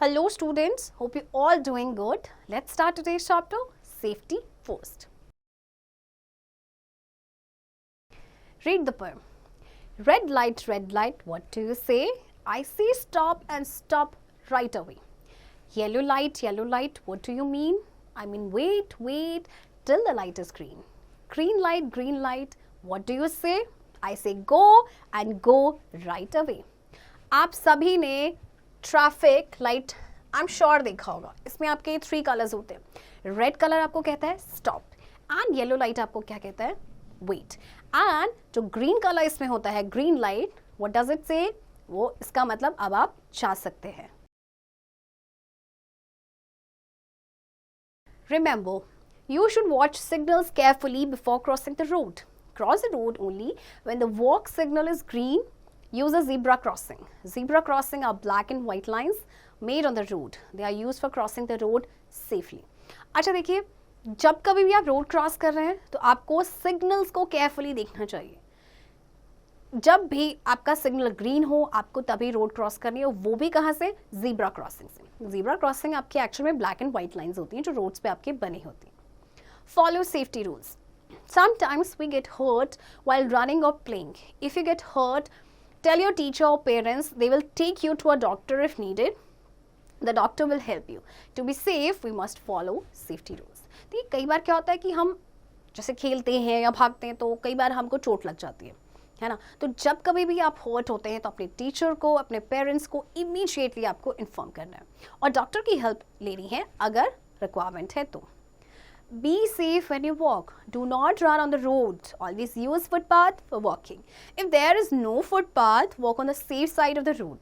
Hello students, hope you all doing good. Let's start today's chapter, Safety First. Read the poem. Red light, what do you say? I say stop and stop right away. Yellow light, what do you mean? I mean wait till the light is green. Green light, what do you say? I say go and go right away. आप सभी ने traffic light I am sure देखा होगा. इसमें आपके 3 colours होते हैं. Red colour आपको कहता है स्टॉप एंड येलो लाइट आपको क्या कहता है वेट. एंड जो ग्रीन कलर इसमें होता है green light, what does it से? वो इसका मतलब अब आप जा सकते हैं. Remember, you should watch signals carefully before crossing the road. Cross the road only when the walk signal is green. Use a zebra crossing. Zebra crossing are black and white lines made on the road. They are used for crossing the road safely. अच्छा देखिए, जब कभी भी आप road cross कर रहे हैं तो आपको सिग्नल्स को केयरफुली देखना चाहिए. जब भी आपका सिग्नल ग्रीन हो आपको तभी रोड क्रॉस करनी है, वो भी कहाँ से? जीब्रा क्रॉसिंग से. जीब्रा क्रॉसिंग आपके एक्चुअल में ब्लैक एंड व्हाइट लाइंस होती हैं जो रोड्स पे आपके बनी होती हैं. Follow safety rules. Sometimes we get hurt while running or playing. If you get hurt, tell your teacher or parents. They will take you to a doctor if needed. The doctor will help you. To be safe, we must follow safety rules. देखिए कई बार क्या होता है कि हम जैसे खेलते हैं या भागते हैं तो कई बार हमको चोट लग जाती है ना. तो जब कभी भी आप हर्ट होते हैं तो अपने टीचर को, अपने पेरेंट्स को इमीडिएटली आपको इन्फॉर्म करना है और डॉक्टर की हेल्प लेनी है अगर रिक्वायरमेंट है तो. Be safe when you walk. Do not run on the road. Always use footpath for walking. If there is no footpath, walk on the safe side of the road.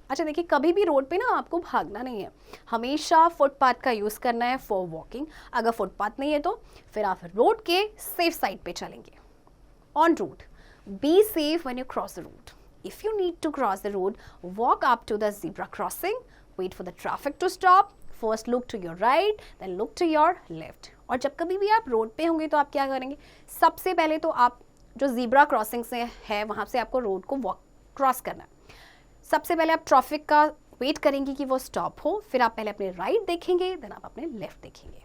अच्छा देखिए, कभी भी road पे ना आपको भागना नहीं है, हमेशा फुटपाथ का यूज़ करना है फॉर वॉकिंग. अगर फुटपाथ नहीं है तो फिर आप रोड के सेफ साइड पे चलेंगे. On road, be safe when you cross the road. If you need to cross the road, walk up to the zebra crossing, wait for the traffic to stop. First look to your right, then look to your left. और जब कभी भी आप road पे होंगे तो आप क्या करेंगे? सबसे पहले तो आप जो ज़ीब्रा क्रॉसिंग से है वहाँ से आपको रोड को वॉक क्रॉस करना है. सबसे पहले आप ट्रैफिक का वेट करेंगे कि वो स्टॉप हो, फिर आप पहले अपने राइट देखेंगे, देन आप अपने लेफ्ट देखेंगे.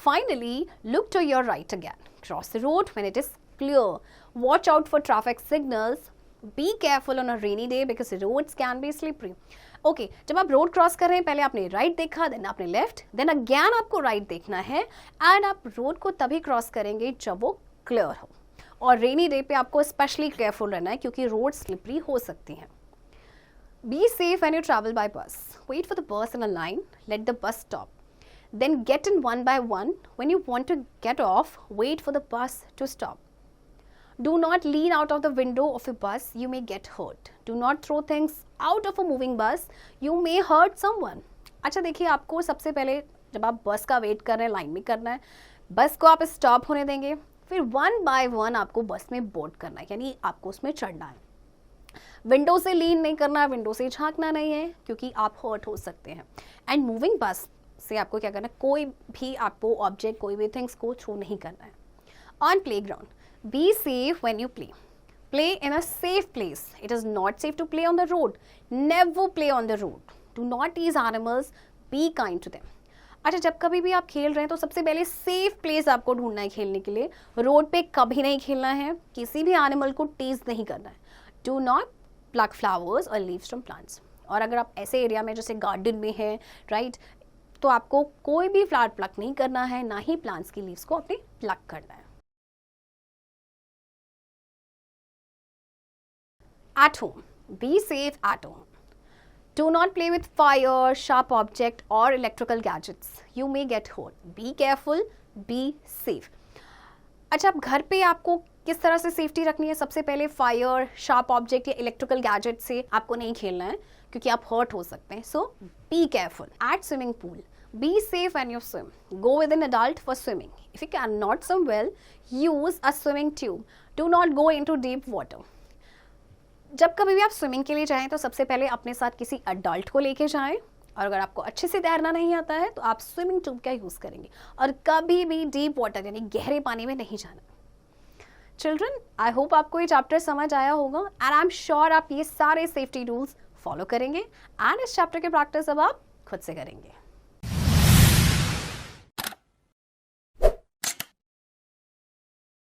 Finally, look to your right again. Cross the road when it is clear. Watch out for traffic signals. Be careful on a rainy day because roads can be slippery. Okay, जब आप road cross कर रहे हैं पहले आपने right देखा, then आपने left, then again आपको राइट देखना है एंड आप रोड को तभी क्रॉस करेंगे जब वो क्लियर हो. और रेनी डे पे आपको स्पेशली केयरफुल रहना है क्योंकि रोड स्लिपरी हो सकती हैं. Be safe when you travel by bus. Wait for the bus in a line, let the bus stop, then get in one by one. When you want to get off, wait for the bus to stop. Do not lean out of the window of a bus, you may get hurt. Do not throw things out of a moving bus, you may hurt someone. अच्छा देखिए, आपको सबसे पहले जब आप बस का wait कर रहे हैं, लाइन में करना है, बस को आप स्टॉप होने देंगे, फिर वन बाय वन आपको बस में बोर्ड करना है, यानी आपको उसमें चढ़ना है. विंडो से लीन नहीं करना है, विंडो से झांकना नहीं है क्योंकि आप हर्ट हो सकते हैं. एंड मूविंग बस से आपको क्या करना है, कोई भी आपको ऑब्जेक्ट, कोई भी थिंग्स को थ्रो नहीं करना है. On play ground, be safe when you play. Play in a safe place. It is not safe to play on the road. Never play on the road. Do not tease animals. Be kind to them. अच्छा, जब कभी भी आप खेल रहे हैं तो सबसे पहले सेफ प्लेस आपको ढूंढना है खेलने के लिए. रोड पे कभी नहीं खेलना है, किसी भी एनिमल को टीज नहीं करना है. डू नॉट प्लक फ्लावर्स और लीव्स फ्रॉम प्लांट्स. और अगर आप ऐसे एरिया में जैसे गार्डन में हैं, राइट, तो आपको कोई भी फ्लावर प्लक नहीं करना है, ना ही प्लांट्स की लीव्स को अपने प्लक करना है. At home, be safe at home. Do not play with fire, sharp object or electrical gadgets. You may get hurt. Be careful, be safe. अच्छा, अब घर पे आपको किस तरह से सेफ्टी रखनी है? सबसे पहले फायर, शार्प ऑब्जेक्ट या इलेक्ट्रिकल गैजेट से आपको नहीं खेलना है क्योंकि आप हर्ट हो सकते हैं. So be careful. At swimming pool, be safe when you swim. Go with an adult for swimming. If you cannot swim well, use a swimming tube. Do not go into deep water. जब कभी भी आप swimming के लिए जाएं तो सबसे पहले अपने साथ किसी अडल्ट को लेके जाएं. और अगर आपको अच्छे से तैरना नहीं आता है तो आप स्विमिंग ट्यूब का यूज़ करेंगे और कभी भी डीप वाटर यानी गहरे पानी में नहीं जाना. चिल्ड्रन, आई होप आपको ये चैप्टर समझ आया होगा एंड आई एम श्योर आप ये सारे सेफ्टी रूल्स फॉलो करेंगे एंड इस चैप्टर की प्रैक्टिस अब आप खुद से करेंगे।